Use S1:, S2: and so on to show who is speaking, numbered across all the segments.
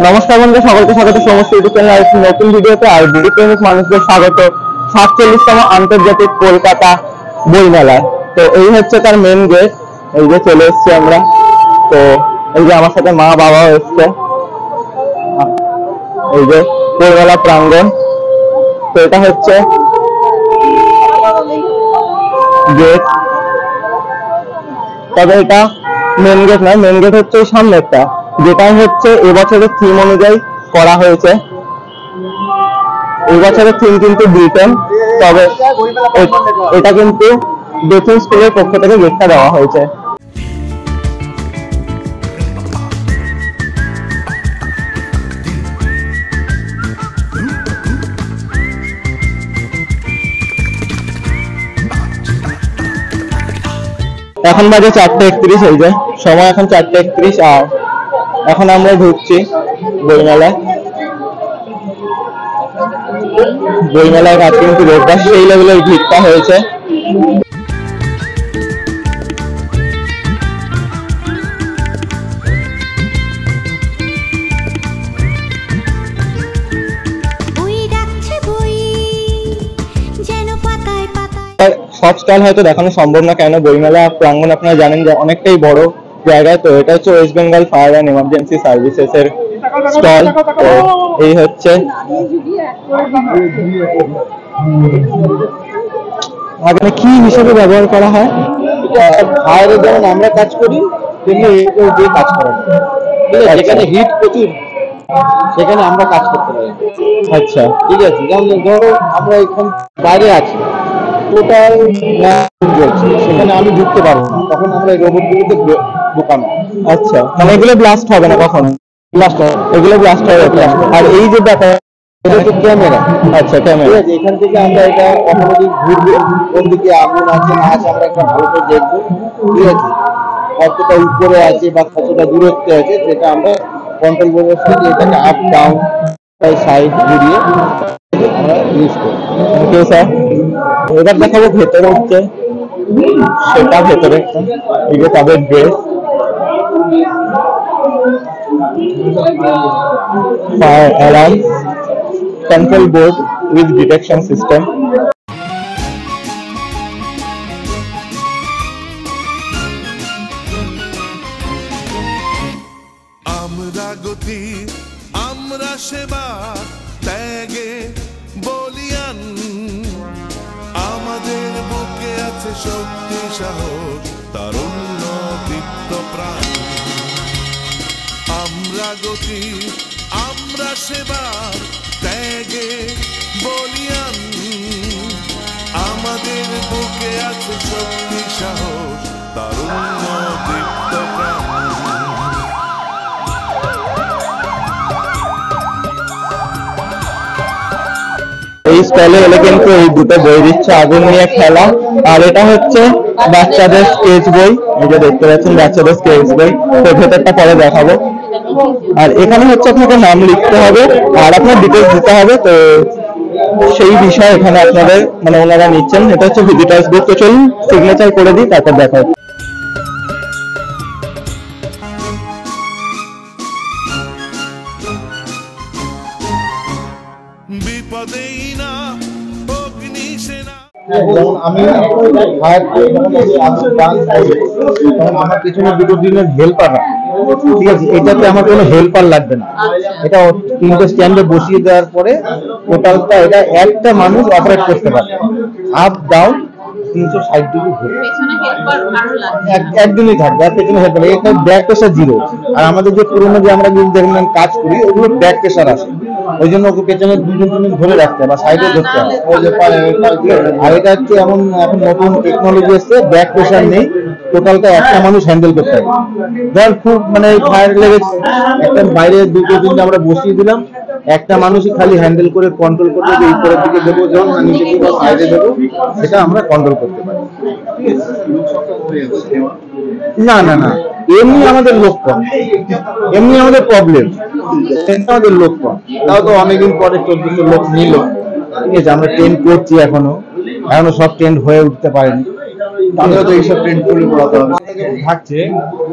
S1: নমস্কার বন্ধু, সকলকে স্বাগত সমস্ত ইউটিউব চ্যানেল নতুন ভিডিওতে। আর বিডি প্রেমিক মানুষদের স্বাগত 47তম আন্তর্জাতিক কলকাতা বইমেলায়। তো এই হচ্ছে তার মেন গেট। এই যে চলে এসছি আমরা। তো এই যে আমার সাথে মা বাবাও এসছে। এই যে বইমেলা প্রাঙ্গণ। তো এটা হচ্ছে গেট, তবে এটা মেন গেট নয়, মেন গেট হচ্ছে এই সামনেরটা, যেটা হচ্ছে এবছরের থিম অনুযায়ী করা হয়েছে। এই বছরের থিম কিন্তু ব্রিটেন, তবে এটা কিন্তু বেথুন স্কুলের পক্ষ থেকে গেটটা দেওয়া হয়েছে। এখন বাজে 4:31। এই যে সময় এখন 4:31, আর এখন আমরা ঢুকছি বইমেলায়। বইমেলায় আজকে কিন্তু রোববার, সেই লেভেলের ভিড়টা হয়েছে। সব স্টল হয়তো দেখানো সম্ভব না, কেন বইমেলা প্রাঙ্গণ আপনারা জানেন যে অনেকটাই বড় জায়গায়। তো এটা হচ্ছে West Bengal fire and emergency services এর স্টল। তো এই হচ্ছে এখানে কি হিসেবে ব্যবহার করা হয়,
S2: ফায়ারে যেমন আমরা কাজ করি তেমনি এটাও দিয়ে কাজ করা যায়। যেখানে হিট প্রচুর সেখানে আমরা কাজ করতে পারি।
S1: আচ্ছা,
S2: ঠিক আছে। যেমন ধরো আমরা এখন বাইরে আছি, টোটাল জ্বলছে, সেখানে আমি ঢুকতে পারবো না, তখন আমরা এই রোবটগুলোতে ঢোকানো।
S1: আচ্ছা, মানে এগুলো ব্লাস্ট হবে না কখন?
S2: ব্লাস্ট হবে,
S1: এগুলো ব্লাস্ট হবে। আর এই যে ব্যাপার,
S2: এটা হচ্ছে ক্যামেরা।
S1: আচ্ছা, ক্যামেরা।
S2: ঠিক আছে, এখান থেকে আমরা এটা অটোমেটিক ঘুরবে, কোন দিকে আগুন আছে না আছে আমরা একটা ভালো করে দেখবো। ঠিক আছে, কতটা উপরে আছে বা কতটা দূরত্বে আছে সেটা আমরা কন্ট্রোল ব্যবস্থা দিয়ে এটাকে আপ ডাউন সাইড ঘুরিয়ে আমরা ইউজ করি।
S1: ওকে স্যার, এবার দেখাবো ভেতরে হচ্ছে সেটা। ভেতরে এই যে তাদের dress, fire alarm, control board with detection system.
S3: আমরা গতি, আমরা সেবা ত্যাগে বলিয়ান, আমাদের বুকে আছে শক্তি, সাহস, তারুণ্য, দীপ্ত প্রাণ। আমরা গতি, আমরা সেবা ত্যাগে বলিয়ান, আমাদের বুকে আছে শক্তি, সাহস, তারুণ্য, দীপ্ত প্রাণ।
S1: এই স্টলে এলে কিন্তু এই দুটো বই দিচ্ছে, আগুন নিয়ে খেলা, আর এটা হচ্ছে বাচ্চাদের স্কেচ বই। এই যে দেখতে পাচ্ছেন বাচ্চাদের স্কেচ বই। তো ভেতরটা পরে দেখাবো। আর এখানে হচ্ছে আপনাকে নাম লিখতে হবে আর আপনার ডিটেলস দিতে হবে। তো সেই বিষয় এখানে আপনাদের মানে ওনারা নিচ্ছেন। এটা হচ্ছে ভিজিটার্স বুক। তো চলুন সিগনেচার করে দিই, তারপর দেখা হবে।
S3: বিপদেই না অগ্নি সেনা।
S2: যেমন আমি ফায়ার তখন আমার পিছনে দুটো দিনের হেল্পার, ঠিক আছে, এটাতে আমার কোনো হেল্পার লাগবে না। এটা 3টে স্ট্যান্ডে বসিয়ে দেওয়ার পরে টোটালটা এটা একটা মানুষ অপারেট করতে পারে। আপ ডাউন 360 ডিগ্রি ঘুরে একদিনই থাকবে, আর পেছনে হেল্পার। এটা ব্যাক প্রেশার জিরো। আর আমাদের যে পুরোনো যে আমরা দেখলাম কাজ করি, ওগুলো ব্যাক প্রেশার আসে, ওই জন্য ওকে পেছনে 2-3 মিনিট ধরে রাখতে হয় বা সাইডে ধরতে হয়। আর এটা হচ্ছে এমন এখন নতুন টেকনোলজি এসছে, ব্যাক প্রেশার নেই, টোটালটা একটা মানুষ হ্যান্ডেল করতে হবে। ধর খুব মানে ফায়ার লেগেছে, একটা বাইরে 2-3টে আমরা বসিয়ে দিলাম, একটা মানুষই খালি হ্যান্ডেল করে কন্ট্রোল করবে যে উপরের দিকে দেবো যখন না নিচে দিকে সাইডে দেবো, সেটা আমরা কন্ট্রোল করতে পারি। না না না, এমনি আমাদের লোক কম, এমনি আমাদের প্রবলেম, আমাদের লোক কম। তাও তো অনেকদিন পরে 1400 লোক নিল। ঠিক আছে, আমরা ট্রেন্ড করছি, এখনো সব ট্রেন্ড হয়ে উঠতে পারেনি। তাদেরও তো এইসব ট্রেন্ড করে পড়াতে হবে। যখন থাকছে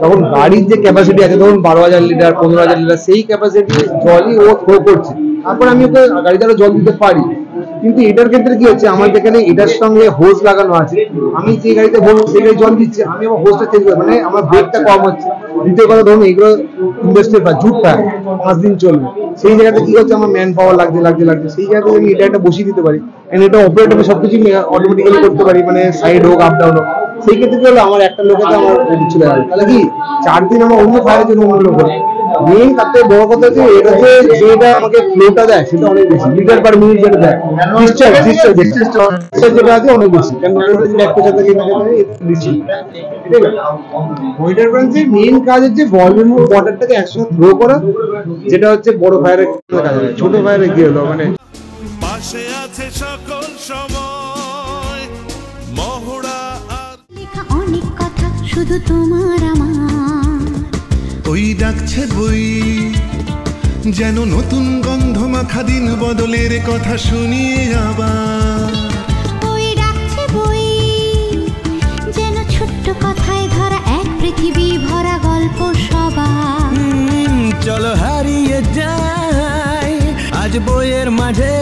S2: তখন গাড়ির যে ক্যাপাসিটি আছে ধরুন 12,000 লিটার 15,000 লিটার, সেই ক্যাপাসিটি জলই ও থ্রো করছে, তারপর আমি ওকে গাড়িটারও জল দিতে পারি। কিন্তু এটার ক্ষেত্রে কি হচ্ছে, আমার যেখানে এটার সঙ্গে হোজ লাগানো আছে, আমি যে গাড়িতে সেই গাড়ি জল দিচ্ছি, আমি আমার হোজটা চেঞ্জ করি, মানে আমার ব্রেকটা কম হচ্ছে। দ্বিতীয় কথা ধরুন এগুলো ইন্ডাস্ট্রিয়াল বা জুট প্যাক 5 দিন চলবে, সেই জায়গাতে কি হচ্ছে আমার ম্যান পাওয়ার লাগছে, সেই জায়গাতে আমি এটা একটা বসিয়ে দিতে পারি, এটা অপারেট আমি সবকিছু অটোমেটিক্যালি করতে পারি, মানে সাইড হোক আপ ডাউন হোক। সেই ক্ষেত্রে কি হলো, আমার একটা লোকেতে আমার চলে যাবে, তাহলে কি 4 দিন আমার অন্য ফায়ারের জন্য অন্য লোক হবে। মেইন তার থেকে বড় কথা হচ্ছে এটা যেটা আমাকে ফ্লোটা দেয় সেটা অনেক বেশি, লিটার পার মিনিট যেটা দেয়, যেটা আছে অনেক বেশি, কারণ ওইটার ব্রাঞ্চে মেইন কাজ হচ্ছে ভলিউম অফ ওয়াটারটাকে একসঙ্গে থ্রো করা, যেটা হচ্ছে বড় ফায়ারের কাজ। ছোট ফায়ারে কি হলো, মানে
S3: পাশে আছে সকল সময় মহড়া আর
S4: লেখা অনেক কথা শুধু তোমার আমার,
S5: ওই ডাকছে বই যেন নতুন গন্ধ মাখা দিন বদলের কথা শুনিয়ে আবার।
S4: ওই ডাকছে বই যেন ছোট্ট কথায় ধরা এক পৃথিবী ভরা গল্প সবার।
S6: চলো হারিয়ে যাই আজ বইয়ের মাঝে,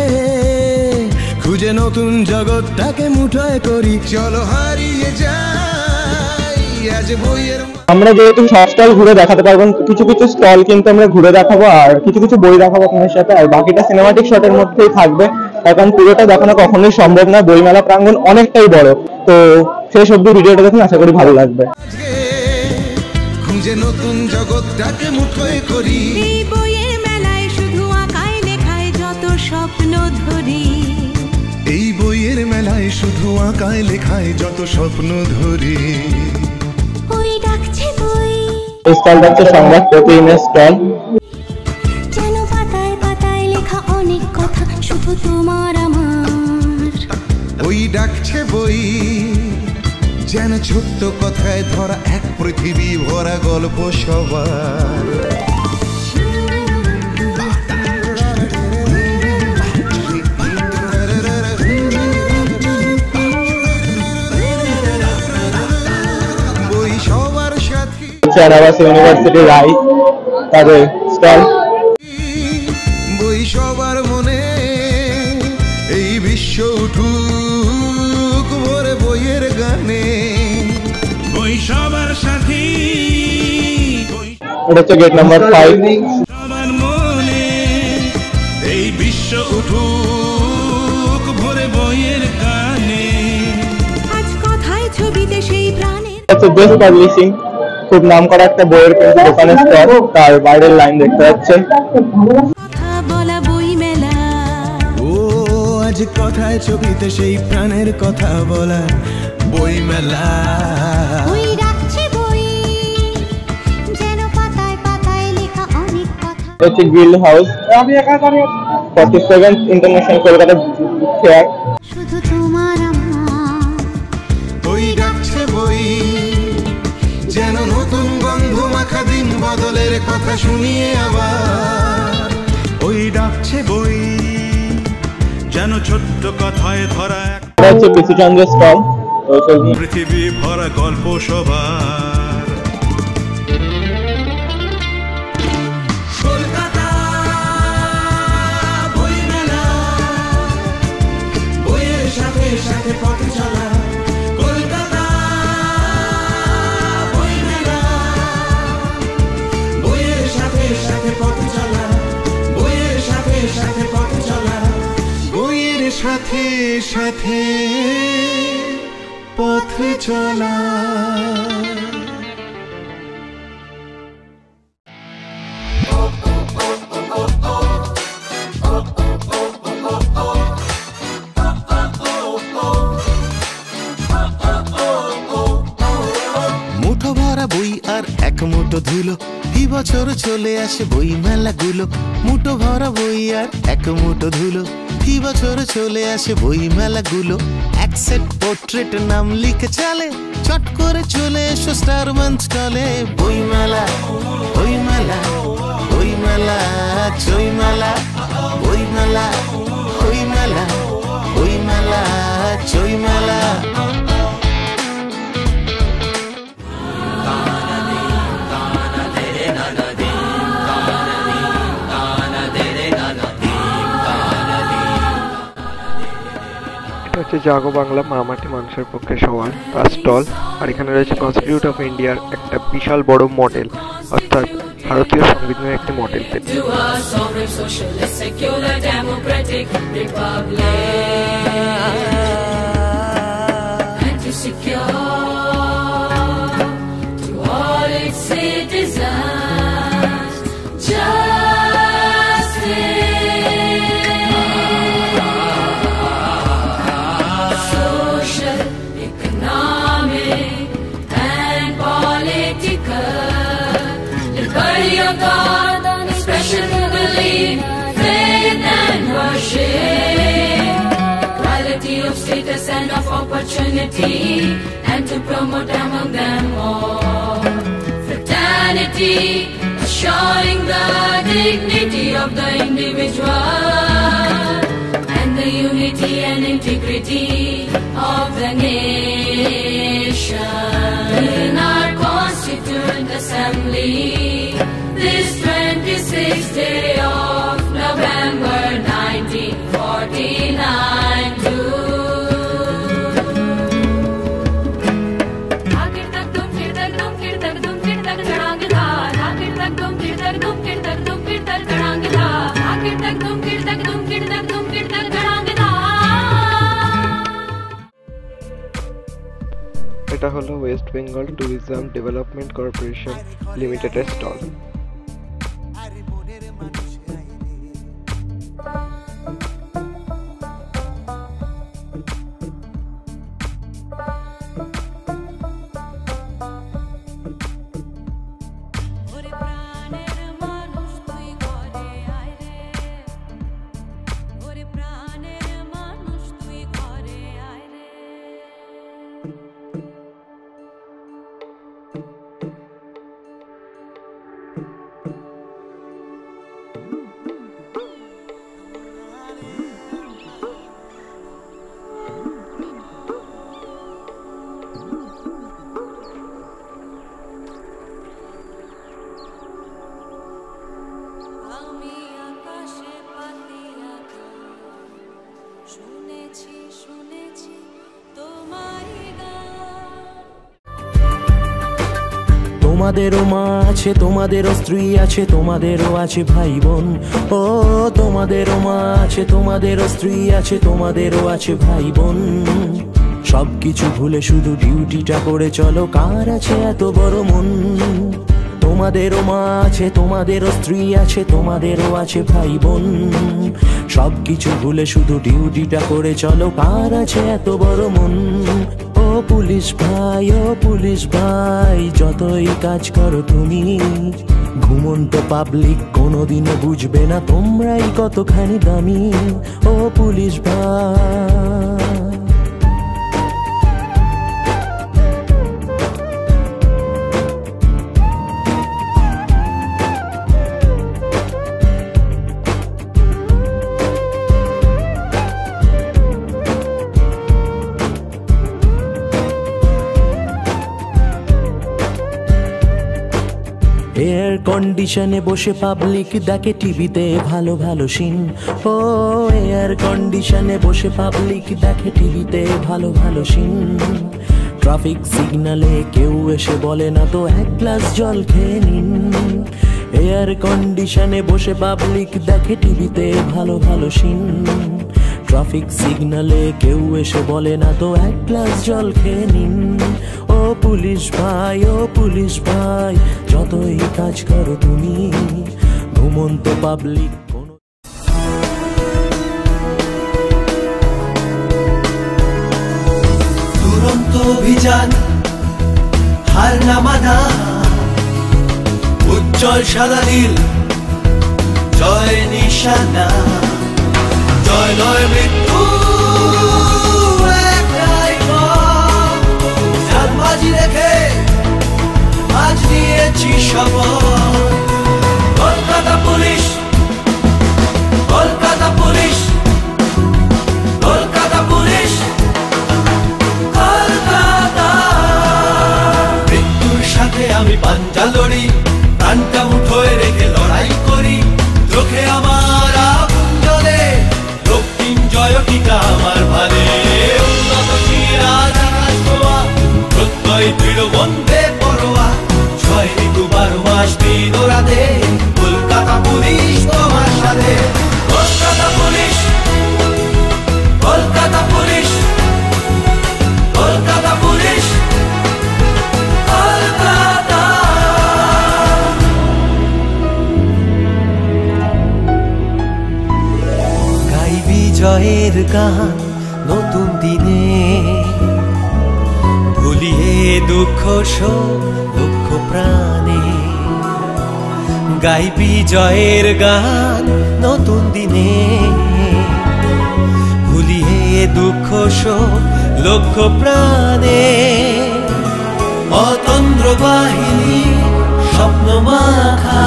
S6: খুঁজে নতুন জগৎটাকে মুঠোয় করি। চলো হারিয়ে যাই আজ বইয়ের।
S1: আমরা যেহেতু সব স্টল ঘুরে দেখাতে পারবো, কিছু কিছু স্টল কিন্তু আমরা ঘুরে দেখাবো আর কিছু কিছু বই দেখাবো আপনাদের সাথে, আর বাকিটা সিনেমাটিক শটের মধ্যেই থাকবে, এখন পুরোটা দেখানো কখনোই সম্ভব না। বইমেলা প্রাঙ্গণ অনেকটাই বড়, তো শেষ অব্দি ভিডিওটা দেখুন, আশা করি ভালো লাগবে।
S5: খুঁজে নতুন জগৎটাকে মুঠোয় করি।
S4: এই বইয়ের মেলায় শুধু আঁকায় লেখায় যত স্বপ্ন ধরি,
S5: এই বইয়ের মেলায় শুধু আঁকায় লেখায় যত স্বপ্ন ধরি।
S4: ওই ডাকছে বই
S1: স্টলটা হচ্ছে সংবাদ প্রতিদিনের স্টল।
S4: যেন পাতায় পাতায় লেখা অনেক কথা শুধু তোমার আমার।
S5: ওই ডাকছে বই যেন ছোট্ট কথায় ধরা এক পৃথিবী ভরা গল্প সবার। বই সবার সাথী
S1: আবাসী ইউনিভার্সিটি রাইট তাদের স্টল।
S5: বই সবার মনে এই বিশ্ব উঠুক ভরে বইয়ের গানে। বই সবার সাথী
S1: এটা হচ্ছে গেট নাম্বার 5।
S5: সবার মনে এই বিশ্ব উঠুক ভরে বইয়ের গানে।
S4: আজ কথায় ছবিতে সেই প্রাণের
S1: হচ্ছে বেস্ট পাবলিশিং, খুব নাম করা একটা বইয়ের কিন্তু দোকানের স্টল, তার বাইরের লাইন দেখতে পাচ্ছে।
S4: কথা বলা বই মেলা,
S6: ও আজ কথায় ছবিতে সেই প্রাণের কথা বলা বই মেলা।
S4: ওই ডাকছে বই যেন পাতায় পাতায় লেখা অনেক কথা।
S1: হচ্ছে guild house, 47th international Kolkata fair.
S4: শুধু তোমার আমার,
S5: ওই ডাকছে বই যেন নতুন গন্ধ মাখা দিন বদলের কথা শুনিয়ে আবার। ওই ডাকছে বই যেন ছোট্ট কথায় ধরা এক
S1: এটা হচ্ছে পিসি চন্দ্র স্টল। তো চলুন
S5: পৃথিবী ভরা গল্প সবার। কলকাতা বই মেলা, বইয়ের সাথে সাথে পথ চলা। কলকাতা বই মেলা, বইয়ের সাথে সাথে পথ চলা। বইয়ের সাথে সাথে পথ চলা। বইয়ের সাথে সাথে পথ চলা। মুঠো ভরা বই আর এক মুঠো ধুলো, কি বছর চলে আসে বই মেলাগুলো। মুঠো ভরা বই আর এক মুঠো ধুলো, কি বছর চলে আসে বই মেলাগুলো। এক সেট পোর্ট্রেট নাম লিখে চলে, চট করে চলে এসো স্টার ওয়ান স্টলে। বই মেলা, বই মেলা, বই মেলা, চই মেলা। বই মেলা, বই মেলা, বই মেলা, চই মেলা।
S7: হচ্ছে জাগো বাংলা মা মাটি মানুষের পক্ষে সবার তার স্টল। আর এখানে রয়েছে কনস্টিটিউট অফ ইন্ডিয়ার একটা বিশাল বড় মডেল, অর্থাৎ ভারতীয় সংবিধানের একটি model set.
S8: Status and of opportunity, and to promote among them all fraternity, assuring the dignity of the individual and the unity and integrity of the nation. In our Constituent Assembly, this 26th day of November 1949 to
S7: এটা হলো West Bengal tourism development corporation লিমিটেডের stall.
S6: তোমাদেরও মা আছে, তোমাদেরও স্ত্রী আছে, তোমাদেরও আছে ভাই বোন। ও তোমাদেরও মা আছে, তোমাদেরও স্ত্রী আছে, তোমাদেরও আছে ভাই বোন। সবকিছু ভুলে শুধু ডিউটিটা করে চলো, কার আছে এত বড় মন? তোমাদেরও মা আছে, তোমাদেরও স্ত্রী আছে, তোমাদেরও আছে ভাই বোন। সবকিছু ভুলে শুধু ডিউটিটা করে চলো, কার আছে এত বড় মন? ও পুলিশ ভাই, ও পুলিশ ভাই, যতই কাজ করো তুমি, ঘুমন্ত পাবলিক কোনোদিনও বুঝবে না তোমরাই কতখানি দামি। ও পুলিশ ভাই, এয়ার কন্ডিশনে বসে পাবলিক দেখে টিভিতে ভালো ভালো সিন। ও এয়ার কন্ডিশনে বসে পাবলিক দেখে টিভিতে ভালো ভালো সিন। ট্রাফিক সিগনালে কেউ এসে বলে না তো এক গ্লাস জল খেয়ে নিন। এয়ার কন্ডিশনে বসে পাবলিক দেখে টিভিতে ভালো ভালো সিন। ট্রাফিক সিগনালে কেউ এসে বলে না তো এক গ্লাস জল খেয়ে নিন। ও পুলিশ ভাই, ও পুলিশ ভাই, যতই কাজ করো তুমি, ঘুমন্ত পাবলিক
S9: দুরন্ত অভিযান হার নামানা, উজ্জ্বল সাদা নীল জয় নিশানা, জয় নয় মৃত্যু একটাই পথ, জানবাজি রেখে আজ নিয়েছি শপথ। Kolkata police, Kolkata police, Kolkata police, Kolkata. মৃত্যুর সাথে আমি পাঞ্জা লড়ি, প্রাণটা মুঠোয় রেখে লড়াই করি। চোখে আমার আগুন জ্বলে, রক্তিম জয় টিকা আমার ভালে। বন্দে পরোয়া 6 ঋতু 12 মাস দিন ও রাতে কলকাতা পুলিশ তোমার সাথে Kolkata police Kolkata police Kolkata police Kolkata.
S6: গাই বিজয়ের গান নতুন দিনে, ভুলিয়ে দুঃখ শোক দুঃখ প্রাণে। গাই বিজয়ের গান নতুন দিনে, ভুলিয়ে দুঃখ শোক লক্ষ প্রাণে। অতন্দ্র বাহিনী স্বপ্ন মাখা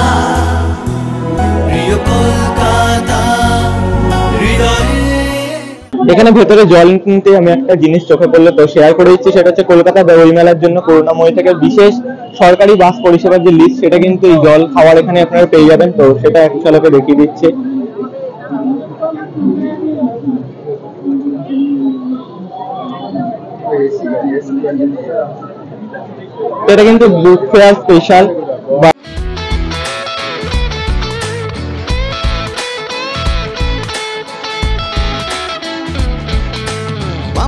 S6: প্রিয় কলকাতা হৃদয়ে।
S1: এখানে ভেতরে জল কিনতে আমি একটা জিনিস চোখে পড়লো, তো শেয়ার করে দিচ্ছি। সেটা হচ্ছে কলকাতা বই মেলার জন্য করুণাময়ী থেকে বিশেষ সরকারি বাস পরিষেবার যে লিস্ট, সেটা কিন্তু এই জল খাওয়ার এখানে আপনারা পেয়ে যাবেন। তো সেটা এক ঝলকে দেখিয়ে দিচ্ছে। এটা কিন্তু বুক ফেয়ার স্পেশাল।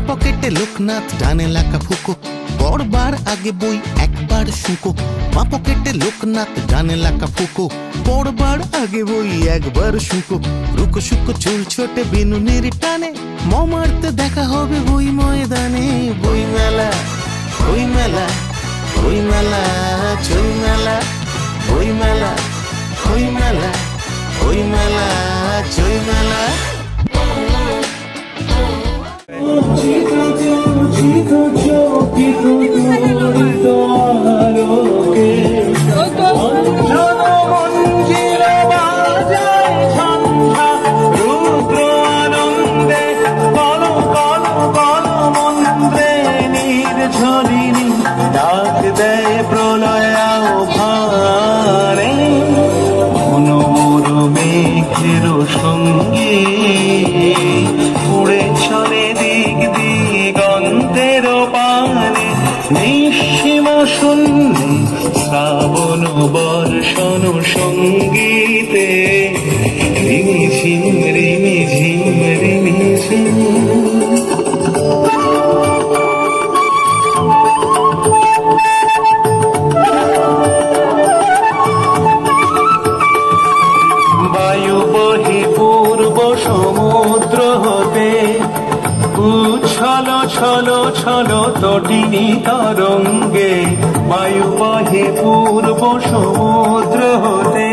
S5: পকেটে লোকনাথ ডানে লাকা ফুকো পড়বার আগে বই একবার শুকো। মা পকেটে লোকনাথ ডানে লাকা ফুকো পড়বার আগে বই একবার শুকো। রুকো শুকো চুল ছোটে বিনুনির টানে মমারতে দেখা হবে বই ময়দানে। বই মেলা বই মেলা বই মেলা ছই মেলা বই মেলা বই মেলা বই মেলা ছই মেলা।
S6: ডাক দেয় প্রলয় ভারে মনোমর মেঘের সঙ্গে উড়ে চলে দিক দিগন্তের পানে। নিঃসীম শূন্যে শ্রাবণ বর্ষণ সঙ্গীতে রিমিঝিম রিমিঝিম রিমিঝিম। বায়ু বহে পূর্ব সমুদ্র হতে উচ্ছল ছল ছল তটিনী তরঙ্গে। বায়ু বহে পূর্ব সমুদ্র হতে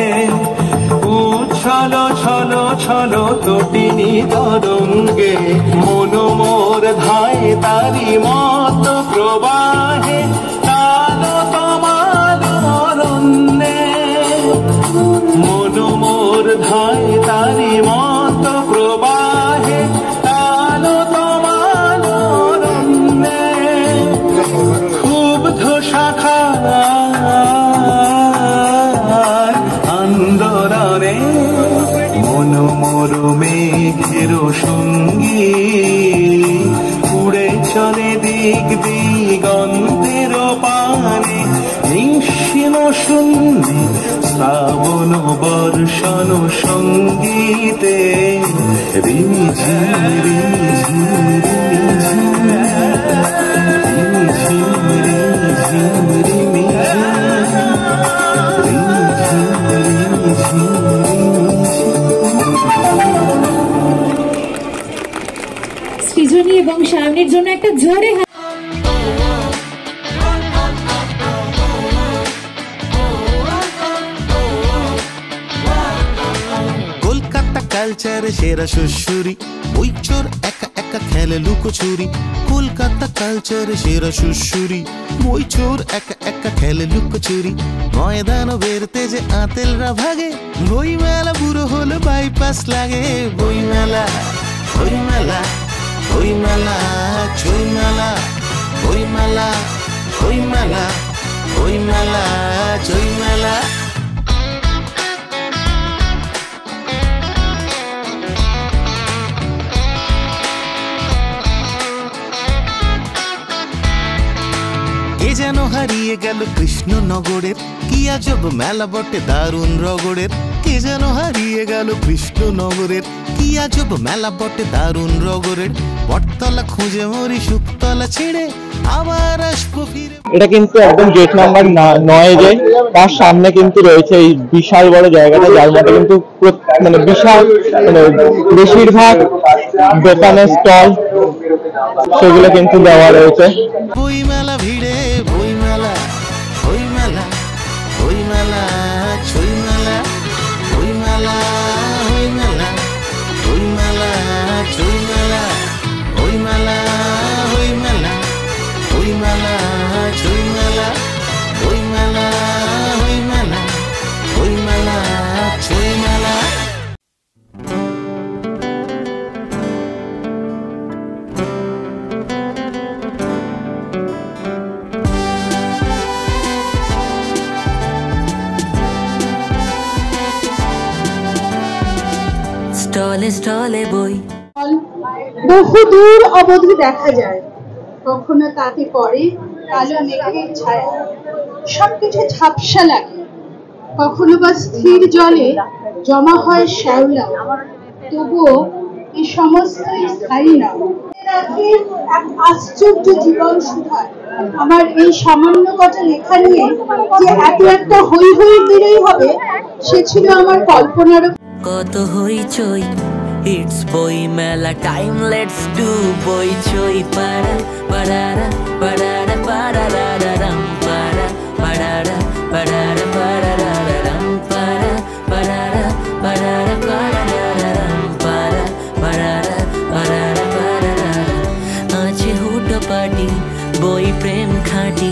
S6: উচ্ছল ছল ছল তটিনী তরঙ্গে। মন মোর ধায় তারি মত প্রবাহে তাল তোমার অরণ্যে। মন মোর ধায় তারি মত প্রবাহে তাল তোমার অরণ্যে। ক্ষুব্ধ শাখা আন্দোলনে মন মোর মেঘের সঙ্গী উড়ে চলে দিক দিগন্তের পানে। নিঃসীম শূন্যে শ্রাবণ বর্ষণ সঙ্গীতে রিমিঝিম রিমিঝিম রিমিঝিম রিমিঝিম রিমিঝিম রিমিঝিম রিমিঝিম
S10: সৃজনী এবং শাওনের জন্য একটা জোরে
S5: কলকাতা কালচারে সেরা সুশুরি বই চোর একা একা খেলে লুকোচুরি। কলকাতা কালচারে সেরা সুশুরি বই চোর একা একা খেলে লুকোচুরি। ময়দান বেরতে যে আতেলরা ভাগে বই মেলা বুড়ো হলো বাইপাস লাগে। বই মেলা বই মেলা বই মেলা ছই মেলা বই মেলা বই মেলা বই মেলা ছই মেলা। কে যেন হারিয়ে গেল কৃষ্ণনগরের কি আজব মেলা বটে দারুণ রগড়ের কে যেন হারিয়ে গেল কৃষ্ণনগরের কি আজব মেলা বটে দারুণ রগড়ের বটতলা খুঁজে মরি শুকতলা ছেড়ে আবার আসবো ফিরে।
S1: এটা কিন্তু একদম গেট নাম্বার 9 যে তার সামনে কিন্তু রয়েছে এই বিশাল বড় জায়গাটা, যার মধ্যে কিন্তু মানে বিশাল মানে বেশিরভাগ দোকানের স্টল সেগুলো কিন্তু দেওয়া রয়েছে।
S5: বই মেলা ভিড়ে বই মেলা বই মেলা বই মেলা ছই মেলা বই মেলা বই মেলা বই মেলা ছই মেলা বই মেলা বই মেলা বই মেলা ছই মেলা বই মেলা বই মেলা বই মেলা ছই মেলা।
S8: স্টলে স্টলে বই
S11: বহু দূর অবধি দেখা যায়, কখনো তাতে পড়ে কালো মেঘের ছায়া, সবকিছু ঝাপসা লাগে, কখনো বা স্থির জলে জমা হয় শ্যাওলা, তবুও এই সমস্তই স্থায়ী নয়। এক আশ্চর্য জীবন সুধার আমার এই সামান্য কটা লেখা নিয়ে যে এত একটা হই হই দিলেই হবে সে ছিল আমার কল্পনারও।
S8: কত হইচই ইটস বই মেলা টাইম লেটস ডু বই চই পাড়া পাড়ারা পাড়ারা পাড়ারারাম পাড়া পাড়ারা পাড়ারা পাড়ারারাম পাড়া পাড়ারা পাড়ারা পাড়ারারাম পাড়া পাড়ারা পাড়ারা পাড়ারারাম। আছে হুটো পাটি বই প্রেম খাঁটি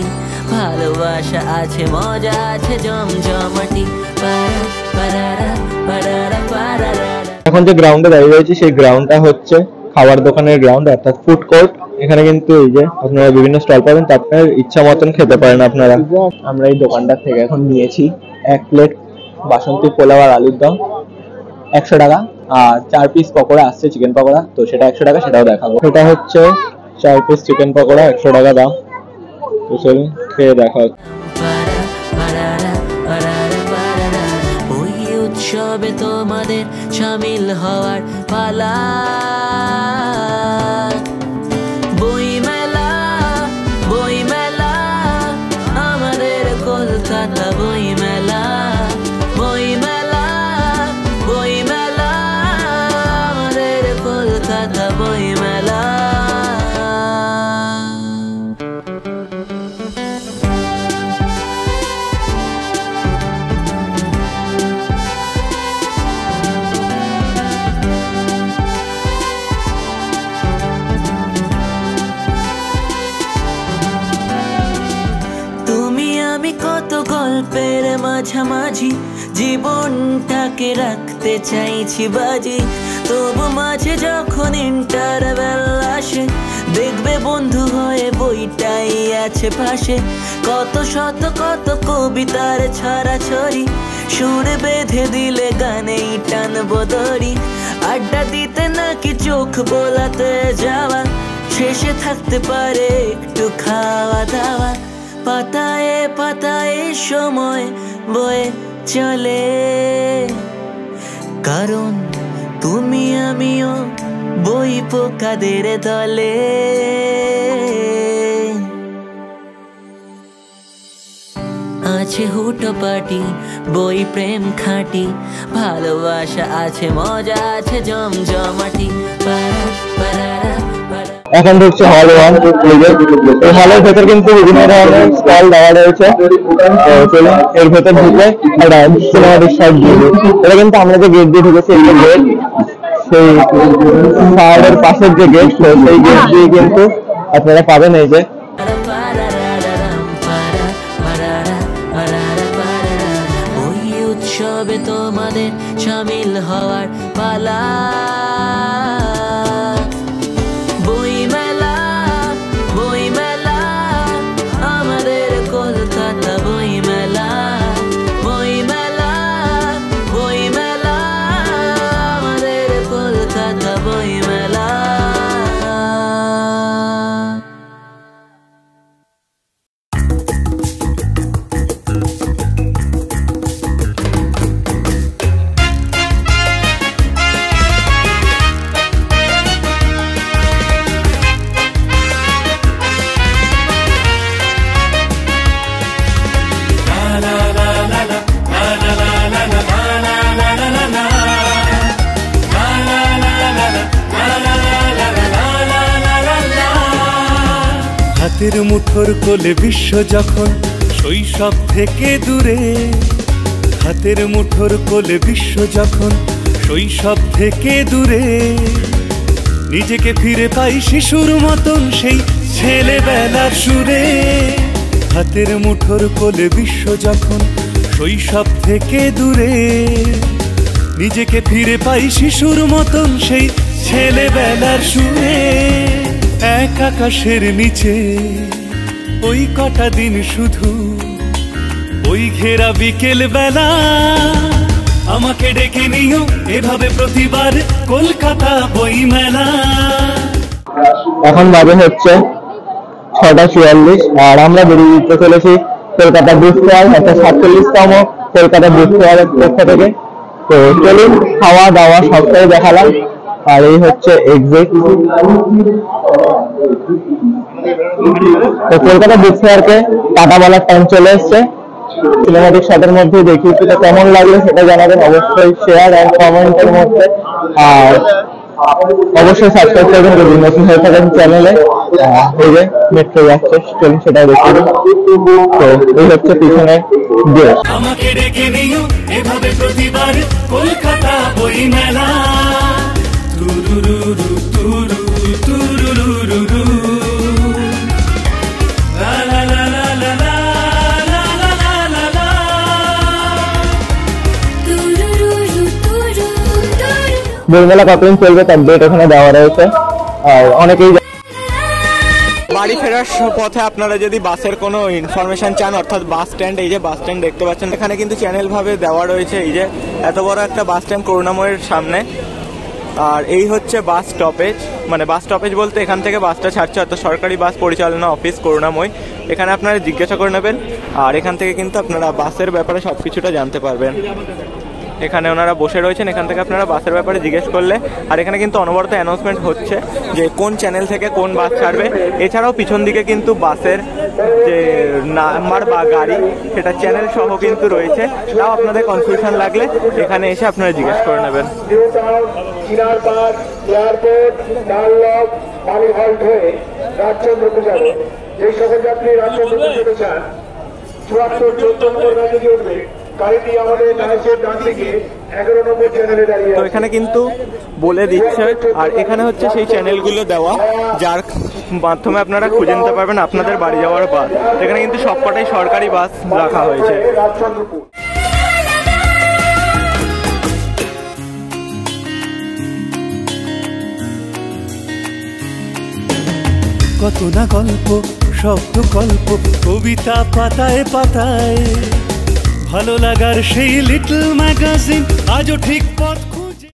S8: ভালোবাসা আছে মজা আছে জমজমাটি পাড়া পাড়ারা পাড়ারা পাড়ারা।
S1: এখন যে গ্রাউন্ডে দাঁড়িয়ে রয়েছে সেই গ্রাউন্ডটা হচ্ছে খাবার দোকানের গ্রাউন্ড অর্থাৎ ফুড কোর্ট। এখানে কিন্তু এই যে আপনারা বিভিন্ন স্টল পাবেন, তো আপনার ইচ্ছা মতন খেতে পারেন আপনারা। আমরা এই দোকানটার থেকে এখন নিয়েছি 1 প্লেট বাসন্তী পোলাও আর আলুর দম 100 টাকা, আর 4 পিস পকোড়া আসছে চিকেন পকোড়া, তো সেটা 100 টাকা, সেটাও দেখাবো। এটা হচ্ছে 4 পিস চিকেন পকোড়া 100 টাকা দাম, তো চলুন খেয়ে দেখা।
S8: উৎসবে তোমাদের শামিল হওয়ার পালা বই মেলা আমাদের কলকাতা বই মেলা বই মেলা বই মেলা আমাদের কলকাতা বই মেলা। কত গল্পের মাঝামাঝি জীবনটাকে রাখতে চাইছি বাজি, তবু মাঝে যখন ইন্টারভেল আসে দেখবে বন্ধু হয়ে বইটাই আছে পাশে। কত শত কত কবিতার ছড়াছড়ি সুরে বেঁধে দিলে গানেই টানবো দড়ি, আড্ডা দিতে নাকি চোখ বোলাতে যাওয়া, শেষে থাকতে পারে একটু খাওয়া দাওয়া। পাতায় পাতায় সময় বয়ে চলে, কারণ তুমি আমিও বই পোকাদের দলে। আছে হুটো পাটি বই প্রেম খাঁটি ভালোবাসা আছে মজা আছে জমজমাটি পাড়া পাড়ারা।
S1: এখন ঢুকছে হল 1, এই হলের ভেতর কিন্তু বিভিন্ন ধরনের স্টল দেওয়া রয়েছে। চলুন এর ভেতর ঢুকে একটা সিনেমাটিক শট দিয়ে। এটা কিন্তু আমরা যে গেট দিয়ে ঢুকেছি একটা গেট, সেই পাহাড়ের পাশের যে গেট সেই গেট দিয়ে কিন্তু আপনারা পাবেন এই যে
S8: উৎসবে তোমাদের শামিল হওয়ার পালা বই মেলা আমাদের কলকাতা বই মেলা বই মেলা আমাদের কলকাতা বই মেলা।
S12: হাতের মুঠোর কোলে বিশ্ব যখন শৈশব থেকে দূরে, হাতের মুঠোর কোলে বিশ্ব যখন শৈশব থেকে দূরে, নিজেকে ফিরে পাই শিশুর মতন সেই ছেলেবেলার সুরে। হাতের মুঠোর কোলে বিশ্ব যখন শৈশব থেকে দূরে, নিজেকে ফিরে পাই শিশুর মতন সেই ছেলেবেলার সুরে। এক আকাশের নিচে ওই কটা দিন শুধু, ওই ঘেরা বিকেল বেলা, আমাকে ডেকে নিও এভাবে প্রতিবার কলকাতা বই মেলা।
S1: এখন বাজে হচ্ছে 6:44 আর আমরা বেরিয়ে যেতে চলেছি কলকাতা বুক ফেয়ার, অর্থাৎ 47তম কলকাতা বুক ফেয়ারের পক্ষ থেকে। তো চলুন, খাওয়া দাওয়া সবটাই দেখালাম। আর এই হচ্ছে এক্সিট। তো কলকাতা বুক ফেয়ারকে টাটা বলার টাইম চলে এসছে। সিনেমাটিক শটের মধ্যে দেখি সেটা কেমন লাগলো সেটা জানাবেন অবশ্যই শেয়ার আর কমেন্টের মধ্যে। আর অবশ্যই সাবস্ক্রাইব করবেন যদি নতুন হয়ে থাকেন চ্যানেলে। এই যে মেট্রো যাচ্ছে, চলুন সেটাও দেখি। তো এই হচ্ছে পিছনে গেট।
S12: আমাকে ডেকে নিও এভাবে প্রতিবার কলকাতা বই মেলা। তুরুরুরু তুরুরু তুরুরুরু লা লা লা লা লা লা লা লা লা লা
S10: তুরুরুরু তুরু তুরু।
S1: বইমেলা কতদিন চলবে তার ডেট এখানে দেওয়া রয়েছে। আর অনেকেই
S13: বাড়ি ফেরার পথে আপনারা যদি বাসের কোনো ইনফরমেশন চান, অর্থাৎ বাস স্ট্যান্ড, এই যে বাস স্ট্যান্ড দেখতে পাচ্ছেন, এখানে কিন্তু চ্যানেল ভাবে দেওয়া রয়েছে। এই যে এত বড় একটা বাস স্ট্যান্ড করুণাময়ের সামনে। আর এই হচ্ছে বাস স্টপেজ, মানে বাস স্টপেজ বলতে এখান থেকে বাসটা ছাড়ছে, অর্থাৎ সরকারি বাস পরিচালনা অফিস করুণাময়। এখানে আপনারা জিজ্ঞাসা করে নেবেন আর এখান থেকে কিন্তু আপনারা বাসের ব্যাপারে সব কিছুটা জানতে পারবেন। এখানে ওনারা বসে রয়েছেন, এখান থেকে আপনারা বাসের ব্যাপারে জিজ্ঞেস করলে। আর এখানে কিন্তু অনবরত অ্যানাউন্সমেন্ট হচ্ছে যে কোন চ্যানেল থেকে কোন বাস ছাড়বে। এছাড়াও পিছন দিকে কিন্তু বাসের যে নাম্বার বা গাড়ি সেটা চ্যানেল সহ কিন্তু রয়েছে। তাও আপনাদের কনফিউশন লাগলে এখানে এসে আপনারা জিজ্ঞেস করে নেবেন।
S14: এয়ারপোর্ট ডানলপ বালিঘাট হয়ে রাজচন্দ্রপুর যাবে। যে সকল যাত্রী রাজচন্দ্রপুর যেতে চান 74 নম্বর গাড়ি দিয়ে উঠবে। গাড়িটি আমাদের ডান দিকে 11 নম্বর চ্যানেলে দাঁড়িয়ে।
S13: তো এখানে কিন্তু বলে দিচ্ছে, আর এখানে হচ্ছে সেই চ্যানেলগুলো দেওয়া যার মাধ্যমে আপনারা খুঁজে নিতে পারবেন আপনাদের বাড়ি যাওয়ার বাস। এখানে কিন্তু সবকটাই সরকারি বাস রাখা হয়েছে।
S12: কত না গল্প, শব্দ গল্প, কবিতা পাতায় পাতায়, ভালো লাগার সেই লিটল ম্যাগাজিন আজও ঠিক পথ